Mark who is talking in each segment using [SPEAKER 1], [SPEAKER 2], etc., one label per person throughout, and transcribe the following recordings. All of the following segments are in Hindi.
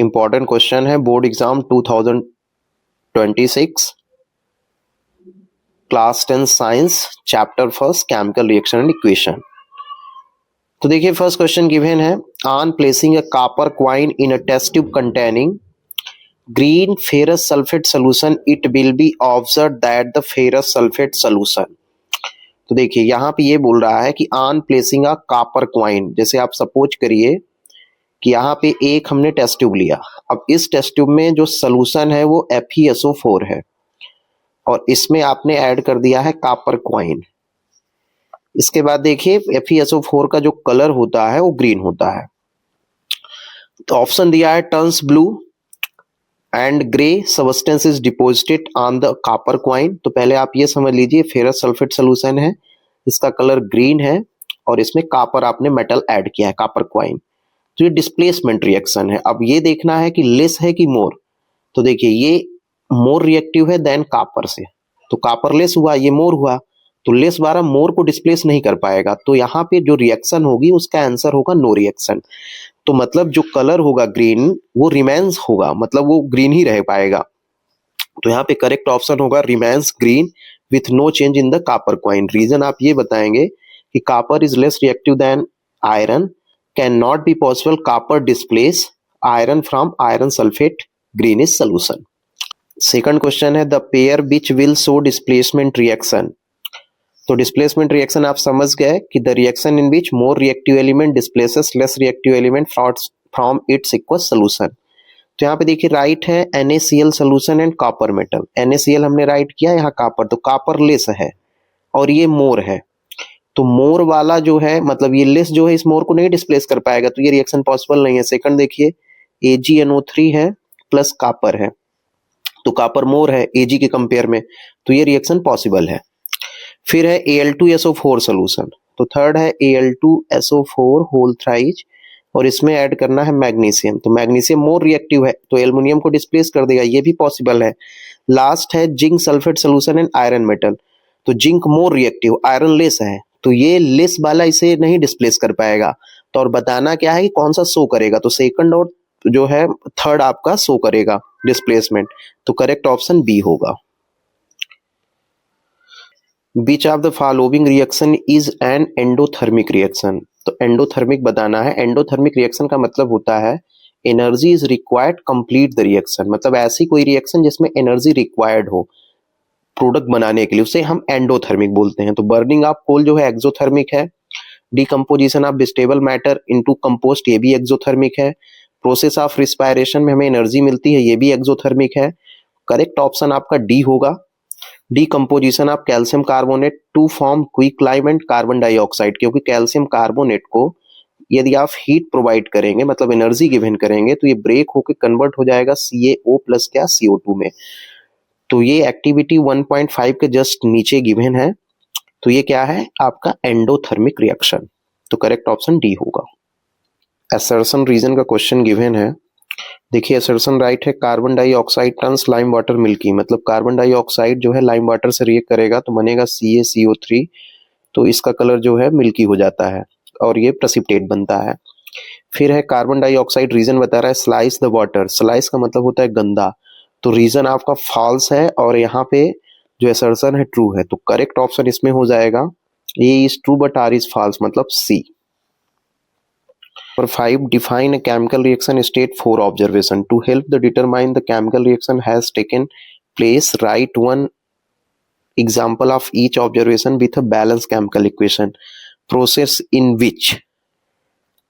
[SPEAKER 1] इंपॉर्टेंट क्वेश्चन है, board exam 2026, class 10 science, chapter first, chemical reaction and equation. तो देखिए फर्स्ट क्वेश्चन गिवन है, on placing a copper coin in a test tube containing green ferrous sulfate solution, it will be observed that the ferrous sulfate solution। तो देखिए यहाँ पे ये बोल रहा है कि on placing a copper coin, जैसे आप सपोज करिए कि यहाँ पे एक हमने टेस्ट ट्यूब लिया, अब इस टेस्ट ट्यूब में जो सोल्यूशन है वो FeSO4 है और इसमें आपने ऐड कर दिया है कॉपर कॉइन। इसके बाद देखिए FeSO4 का जो कलर होता है वो ग्रीन होता है। तो ऑप्शन दिया है turns blue and grey substance is deposited on the copper coin. तो पहले आप ये समझ लीजिए फेरस सल्फेट सोल्यूशन है, इसका कलर ग्रीन है और इसमें कॉपर आपने मेटल ऐड किया है कॉपर कॉइन। तो ये डिस्प्लेसमेंट रिएक्शन है। अब ये देखना है कि लेस है कि मोर। तो देखिए ये मोर रिएक्टिव है देन कॉपर से, तो कॉपर लेस हुआ, ये मोर हुआ, तो लेस बारा मोर को डिस्प्लेस नहीं कर पाएगा। तो यहाँ पे जो रिएक्शन होगी उसका आंसर होगा नो रिएक्शन। तो मतलब जो कलर होगा ग्रीन वो रिमेन्स होगा, मतलब वो ग्रीन ही रह पाएगा। तो यहाँ पे करेक्ट ऑप्शन होगा remains green with no change in the copper coin. Reason आप ये बताएंगे कि copper is less reactive than iron, can not be possible copper displace iron from iron sulphate, green is solution. Second question है the pair which will show displacement reaction. तो डिस्प्लेसमेंट रिएक्शन आप समझ गए कि the reaction in which more reactive element displaces less reactive element from it's equals solution. तो यहाँ पे देखिए राइट है NaCl solution and copper metal. NaCl हमने राइट किया, यहाँ कॉपर, तो कॉपर लेस है और ये मोर है। तो मोर वाला जो है मतलब ये लेस जो है इस मोर को नहीं डिस्प्लेस कर पाएगा, तो ये रिएक्शन पॉसिबल नहीं है। सेकंड देखिए AgNO3 है प्लस कॉपर है, तो कॉपर मोर है Ag के कंपेयर में, तो ये रिएक्शन पॉसिबल है। फिर है Al2SO4 सोल्यूशन, तो थर्ड है Al2SO4 होल थ्राइज और इसमें ऐड करना है मैग्नीशियम। तो मैग्नीशियम मोर रिएक्टिव है तो एल्युमिनियम को डिस्प्लेस कर देगा, ये भी पॉसिबल है। लास्ट है zinc sulphate solution and iron metal. तो zinc more reactive, iron less है, तो ये लेस वाला इसे नहीं डिस्प्लेस कर पाएगा। तो और बताना क्या है कि कौन सा शो करेगा, तो सेकंड और जो है थर्ड आपका शो करेगा डिस्प्लेसमेंट। तो करेक्ट ऑप्शन बी होगा। Which of the following reaction is an endothermic reaction? तो एंडोथर्मिक बताना है। एंडोथर्मिक रिएक्शन का मतलब होता है energy is required complete the reaction, मतलब ऐसी कोई रिएक्शन जिसमें एनर्जी रिक्वायर्ड हो प्रोडक्ट बनाने के लिए, उसे हम एंडोथर्मिक बोलते हैं। तो बर्निंग ऑफ कोल जो है एक्सोथर्मिक है, decomposition of vegetable matter into compost ये भी एक्सोथर्मिक है, प्रोसेस ऑफ रिस्पायरेशन में हमें एनर्जी मिलती है ये भी एक्सोथर्मिक है। करेक्ट ऑप्शन आपका डी होगा। Decomposition of calcium carbonate to form quicklime and carbon dioxide, क्योंकि कैल्शियम कार्बोनेट को यदि आप हीट प्रोवाइड करेंगे मतलब एनर्जी गिवन करेंगे तो ये ब्रेक होकर कन्वर्ट हो जाएगा CaO प्लस क्या CO2 में। तो ये एक्टिविटी 1.5 के जस्ट नीचे गिवन है, तो ये क्या है आपका एंडोथर्मिक रिएक्शन। तो करेक्ट ऑप्शन डी होगा। असर्शन रीजन का क्वेश्चन गिवन है, देखिए असर्शन राइट है carbon dioxide turns lime water milky, मतलब कार्बन डाइऑक्साइड जो है लाइम वाटर से रिएक्ट करेगा तो बनेगा CaCO3, तो इसका कलर जो है मिल्की हो जाता है और ये प्रेसिपिटेट बनता है। फिर है कार्बन डाइऑक्साइड रीजन बता रहा है स्लाइस द वाटर, स्लाइस का मतलब होता है गंदा, तो रीजन आपका फॉल्स है और यहाँ पे जो असर्शन है ट्रू है। तो करेक्ट ऑप्शन इसमें हो जाएगा A is true but R is false, मतलब C. Number 5, define a chemical reaction state 4 observation. To help the determine the chemical reaction has taken place, write one example of each observation with a balanced chemical equation. Process in which,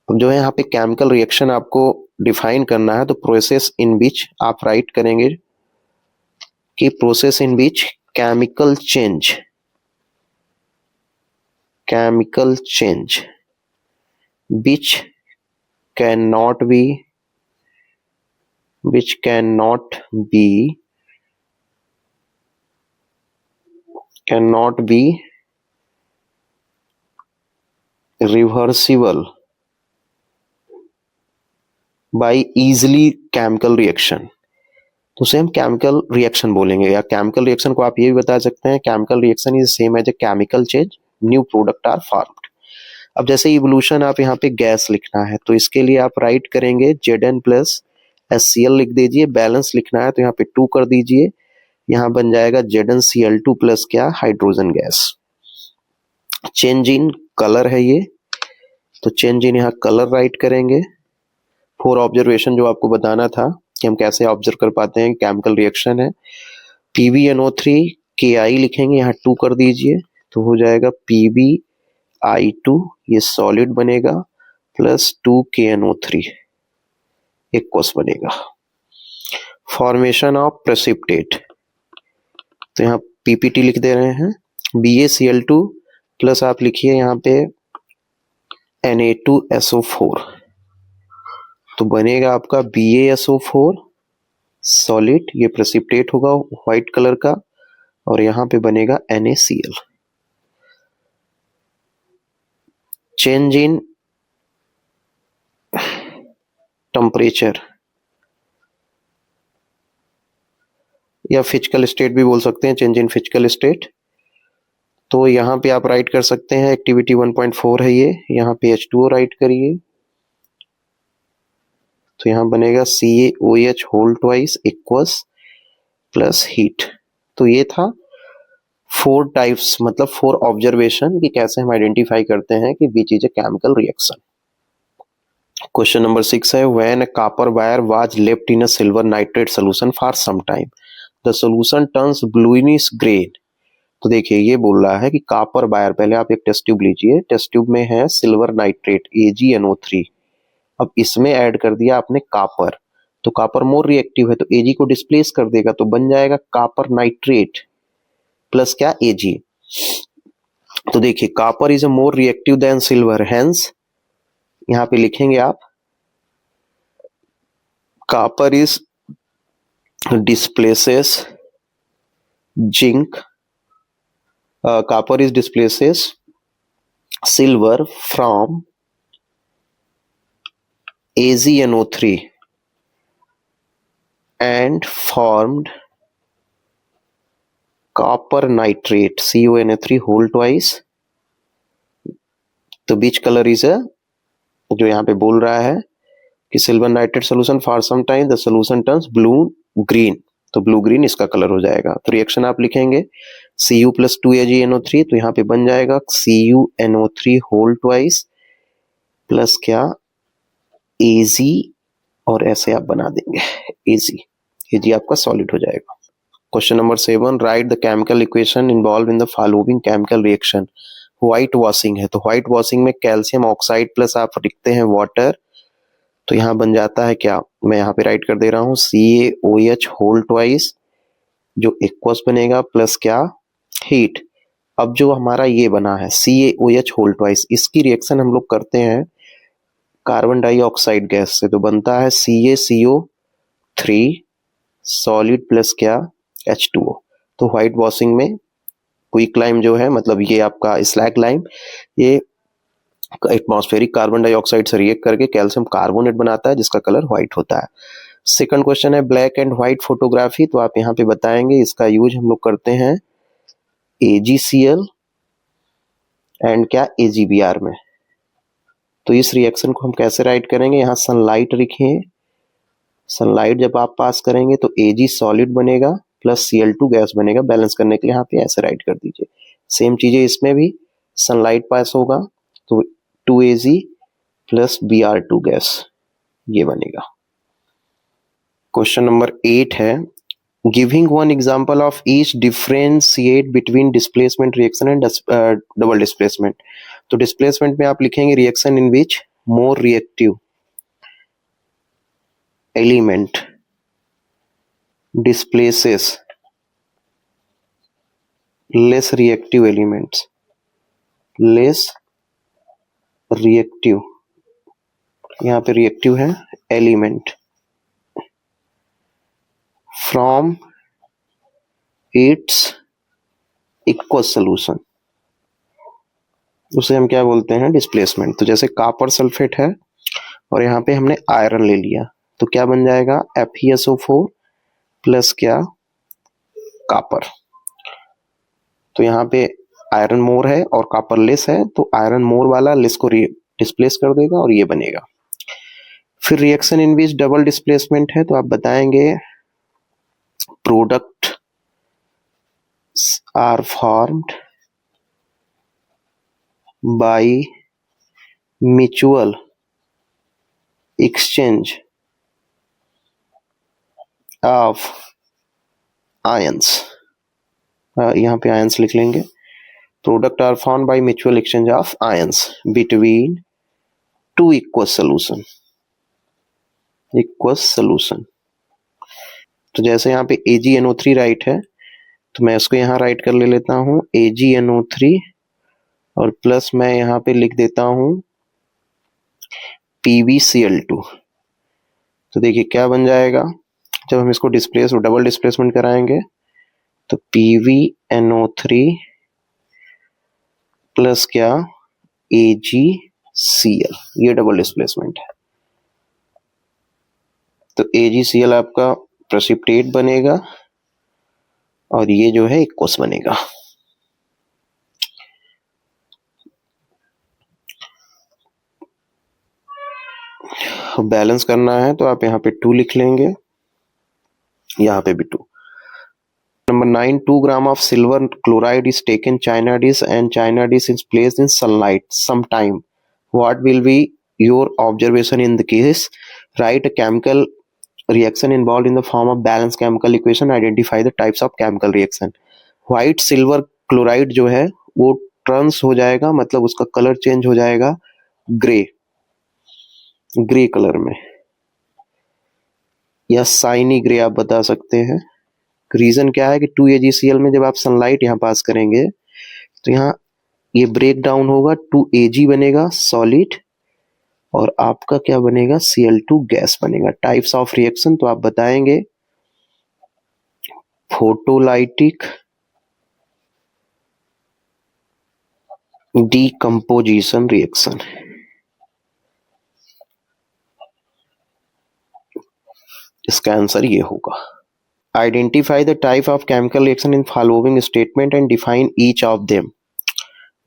[SPEAKER 1] जो है यहाँ पे chemical reaction आपको define करना है, तो process in which आप write करेंगे कि process in which chemical change which cannot be reversible by easily chemical reaction, तो उसे हम केमिकल रिएक्शन बोलेंगे। या केमिकल रिएक्शन को आप ये भी बता सकते हैं chemical reaction is same as a chemical change, new product are formed. अब जैसे इवोल्यूशन आप यहाँ पे गैस लिखना है तो इसके लिए आप राइट करेंगे Zn प्लस HCl लिख दीजिए, बैलेंस लिखना है तो यहाँ पे 2 कर दीजिए, यहाँ बन जाएगा ZnCl2 प्लस क्या, hydrogen gas. Change in colour है ये, तो चेंज इन यहाँ कलर राइट करेंगे। 4 ऑब्जर्वेशन जो आपको बताना था कि हम कैसे ऑब्जर्व कर पाते हैं, केमिकल रिएक्शन है। PbNO3 Ki लिखेंगे, यहाँ 2 कर दीजिए तो हो जाएगा PbI2, ये सॉलिड बनेगा, प्लस 2KNO3 एक्वस बनेगा। फॉर्मेशन ऑफ प्रेसिपिटेट, तो यहाँ PPT लिख दे रहे हैं, BaCl2 प्लस आप लिखिए यहाँ पे Na2SO4, तो बनेगा आपका BaSO4 सॉलिड, ये प्रेसिपिटेट होगा व्हाइट कलर का, और यहाँ पे बनेगा NaCl। चेंज इन टेम्परेचर या फिजिकल स्टेट भी बोल सकते हैं, चेंज इन फिजिकल स्टेट, तो यहाँ पे आप राइट कर सकते हैं एक्टिविटी 1.4 है ये, यहाँ पे H2O राइट करिए, तो यहाँ बनेगा CaOH whole twice aqueous plus heat. तो ये था 4 टाइप्स, मतलब 4 ऑब्जर्वेशन कि कैसे हम आइडेंटिफाई करते हैं कि which is a chemical reaction. Question number 6 है, when a copper wire was left in a silver nitrate solution for some time the solution turns bluish green. तो देखिए ये बोल रहा है कि कॉपर वायर, पहले आप एक टेस्ट ट्यूब लीजिए, टेस्ट ट्यूब में है सिल्वर नाइट्रेट AgNO3, अब इसमें ऐड कर दिया आपने कॉपर, तो कॉपर मोर रिएक्टिव है तो Ag को डिस्प्लेस कर देगा, तो बन जाएगा कॉपर नाइट्रेट प्लस क्या, Ag। तो देखिए copper is a more reactive than silver, hence यहाँ पे लिखेंगे आप copper is displaces zinc, copper is displaces silver from AgNO3 and formed copper nitrate CONA3 whole twice। तो बीच कलर इज जो यहाँ पे बोल रहा है कि silver nitrate solution for some time the solution turns blue green, तो ब्लू ग्रीन इसका कलर हो जाएगा। तो रिएक्शन आप लिखेंगे Cu प्लस 2AgNO3, तो यहाँ पे बन जाएगा CuNO3 होल ट्वाइस प्लस क्या, Ag, और ऐसे आप बना देंगे Ag आपका सॉलिड हो जाएगा। Question number 7, right the chemical equation involve in the following chemical reaction. White washing है, तो व्हाइट वॉशिंग में कैल्शियम ऑक्साइड प्लस आप लिखते हैं वाटर, तो यहाँ बन जाता है क्या, मैं यहाँ पे राइट कर दे रहा हूँ CaOH होल ट्वाइस जो एक्वस बनेगा प्लस क्या, हीट। अब जो हमारा ये बना है CaOH होल ट्वाइस, इसकी रिएक्शन हम लोग करते हैं कार्बन डाइऑक्साइड गैस से, तो बनता है CaCO3 सॉलिड प्लस क्या, H2O। तो व्हाइट वॉशिंग में क्विक लाइम जो है, मतलब ये आपका स्लैग लाइम, ये एटमॉस्फेरिक कार्बन डाइऑक्साइड से रिएक्ट करके कैल्शियम कार्बोनेट बनाता है जिसका कलर व्हाइट होता है। सेकंड क्वेश्चन है ब्लैक एंड व्हाइट फोटोग्राफी, तो आप यहाँ पे बताएंगे इसका यूज हम लोग करते हैं AgCl एंड क्या, AgBr में। तो इस रिएक्शन को हम कैसे राइट करेंगे, यहाँ सनलाइट लिखिए, सनलाइट जब आप पास करेंगे तो Ag सॉलिड बनेगा प्लस Cl2 गैस बनेगा, बैलेंस करने के लिए यहाँ पे ऐसे राइट कर दीजिए। सेम चीजें इसमें भी, सनलाइट पास होगा तो 2Ag प्लस Br2 गैस, ये बनेगा। क्वेश्चन नंबर 8 है, giving one example of each differentiate between displacement reaction and double displacement. तो डिस्प्लेसमेंट में आप लिखेंगे reaction in which more reactive element displaces less reactive elements, less reactive, यहाँ पे reactive है element from its aqueous solution, उसे हम क्या बोलते हैं, डिस्प्लेसमेंट। तो जैसे कॉपर सल्फेट है और यहाँ पे हमने आयरन ले लिया, तो क्या बन जाएगा FeSO4 प्लस क्या, कॉपर। तो यहाँ पे आयरन मोर है और कॉपर लेस है, तो आयरन मोर वाला लेस को डिस्प्लेस कर देगा और ये बनेगा। फिर reaction in which double displacement है तो आप बताएंगे product are formed by mutual exchange of ions, यहाँ पे आयंस लिख लेंगे। Product are formed by mutual exchange of ions between two aqueous solution. तो जैसे यहाँ पे AgNO3 राइट है तो मैं इसको यहाँ राइट कर लेता हूँ AgNO3 और प्लस मैं यहाँ पे लिख देता हूँ PbCl2। तो देखिए क्या बन जाएगा जब हम इसको डबल डिस्प्लेसमेंट कराएंगे तो PbNO3 प्लस क्या AgCl, ये डबल डिस्प्लेसमेंट है। तो AgCl आपका प्रेसिपिटेट बनेगा और ये जो है एक्वस बनेगा। बैलेंस करना है तो आप यहाँ पे 2 लिख लेंगे, यहाँ पे भी 2। Number 9, 2 gram of silver chloride is taken China dish and China dish is placed in sunlight sometime. What will be your observation in the case? Write a chemical reaction involved in the form of balanced chemical equation. Identify the types of chemical reaction. White silver chloride जो है वो ट्रांस हो जाएगा, मतलब उसका कलर चेंज हो जाएगा ग्रे कलर में, या साइनी ग्रे आप बता सकते हैं। रीजन क्या है कि 2AgCl में जब आप सनलाइट यहाँ पास करेंगे तो यहाँ ये ब्रेक डाउन होगा, 2Ag बनेगा सॉलिड और आपका क्या बनेगा Cl2 गैस बनेगा। टाइप्स ऑफ रिएक्शन तो आप बताएंगे फोटोलाइटिक, डीकंपोजिशन रिएक्शन। इसका आंसर ये होगा। Identify the type of chemical reaction in following statement and define each of them.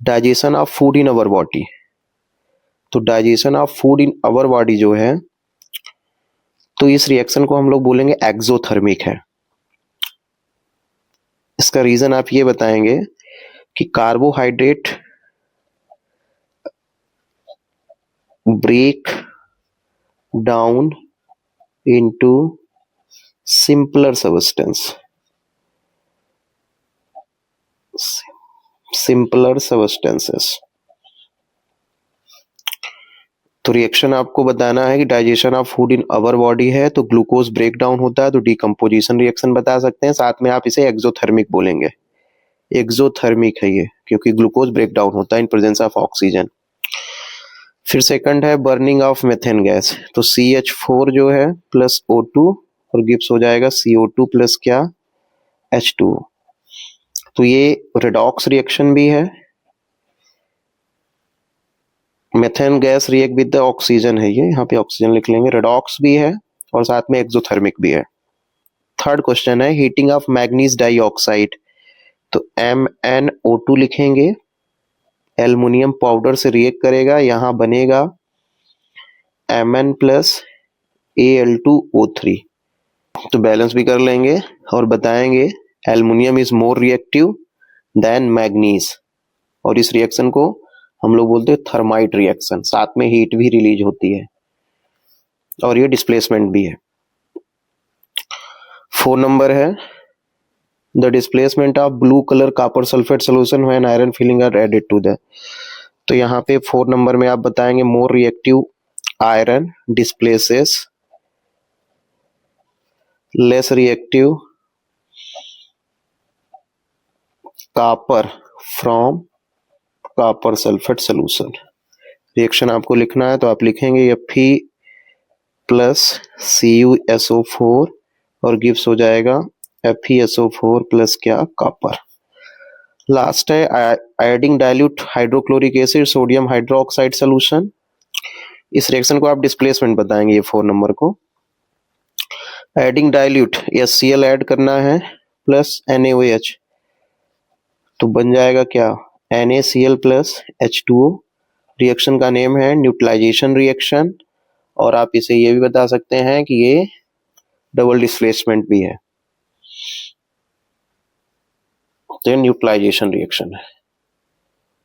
[SPEAKER 1] Digestion of food in our body, तो digestion of food in our body जो है तो इस रिएक्शन को हम लोग बोलेंगे एक्सोथर्मिक है। इसका रीजन आप ये बताएंगे कि carbohydrate break down into simpler substances. तो रिएक्शन आपको बताना है कि digestion of food in our body है तो ग्लूकोज ब्रेक डाउन होता है तो डीकंपोजिशन रिएक्शन बता सकते हैं। साथ में आप इसे एक्सोथर्मिक बोलेंगे, एक्सोथर्मिक है ये क्योंकि ग्लूकोज ब्रेक डाउन होता है इन प्रेजेंस ऑफ ऑक्सीजन। फिर सेकंड है बर्निंग ऑफ मेथेन गैस, तो CH4 जो है प्लस O2 और गिब्स हो जाएगा CO2 प्लस क्या H2O। तो ये रेडॉक्स रिएक्शन भी है, methane gas react with the oxygen है, ये यहाँ पे ऑक्सीजन लिख लेंगे, रेडॉक्स भी है और साथ में एक्सोथर्मिक भी है। थर्ड क्वेश्चन है हीटिंग ऑफ मैग्नीज डाइऑक्साइड, तो MnO2 लिखेंगे, एल्युमिनियम पाउडर से रिएक्ट करेगा, यहाँ बनेगा Mn प्लस Al2O3। तो बैलेंस भी कर लेंगे और बताएंगे aluminium is more reactive than manganese, और इस रिएक्शन को हम लोग बोलते हैं थर्माइट रिएक्शन। साथ में हीट भी रिलीज होती है और ये डिस्प्लेसमेंट भी है। 4 नंबर है the displacement of blue colour copper sulphate solution when iron filing are added to the, तो यहाँ पे 4 नंबर में आप बताएंगे more reactive iron displaces less reactive copper from copper sulphate solution. Reaction आपको लिखना है तो आप लिखेंगे Fe प्लस CuSO4 और गिव्स हो जाएगा FeSO4 प्लस क्या कॉपर। लास्ट है iodine dilute hydrochloric acid sodium hydroxide solution. इस रिएक्शन को आप डिस्प्लेसमेंट बताएंगे, ये 4 नंबर को। आयोडीन डाइल्यूट HCl ऐड करना है प्लस NaOH, तो बन जाएगा क्या NaCl प्लस H2O। रिएक्शन का नेम है न्यूट्रलाइजेशन रिएक्शन और आप इसे ये भी बता सकते हैं कि ये डबल डिस्प्लेसमेंट भी है, तो न्यूट्रलाइजेशन रिएक्शन है।